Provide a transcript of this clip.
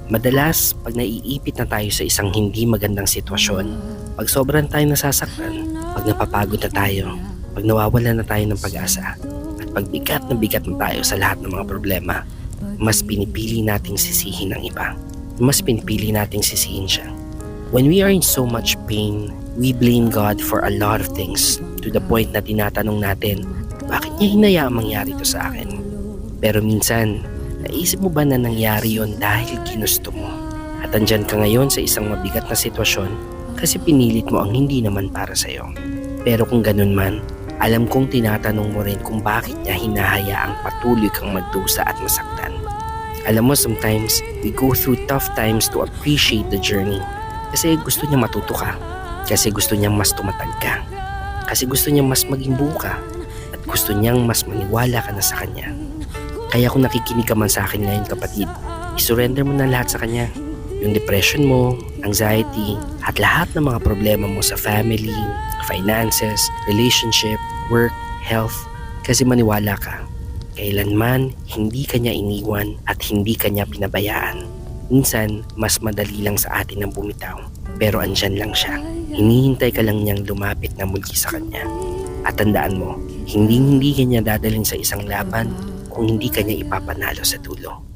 Madalas, pag naiipit na tayo sa isang hindi magandang sitwasyon, pag sobrang tayo nasasaktan, pag napapagod na tayo, pag nawawalan na tayo ng pag-asa, at pag bigat na tayo sa lahat ng mga problema, mas pinipili nating sisihin ang iba. Mas pinipili nating sisihin siya. When we are in so much pain, we blame God for a lot of things to the point na tinatanong natin, bakit niya hinayaang mangyari ito sa akin? Pero minsan, naisip mo ba na nangyari yon dahil ginusto mo? At andyan ka ngayon sa isang mabigat na sitwasyon kasi pinilit mo ang hindi naman para sa'yo. Pero kung ganun man, alam kong tinatanong mo rin kung bakit niya hinahayaang patuloy kang magdusa at masaktan. Alam mo, sometimes we go through tough times to appreciate the journey. Kasi gusto niya matuto ka. Kasi gusto niyang mas tumatag ka. Kasi gusto niyang mas maging buo ka. At gusto niyang mas maniwala ka na sa kanya. Kaya kung nakikinig ka man sa akin ngayon, kapatid, isurrender mo na lahat sa kanya. Yung depression mo, anxiety, at lahat ng mga problema mo sa family, finances, relationship, work, health. Kasi maniwala ka, kailanman hindi ka niya iniwan at hindi ka niya pinabayaan. Minsan, mas madali lang sa atin ang bumitaw. Pero andyan lang siya. Hinihintay ka lang niyang lumapit na muli sa kanya. At tandaan mo, hindi ka niya dadalhin sa isang laban kung hindi ka niya ipapanalo sa dulo.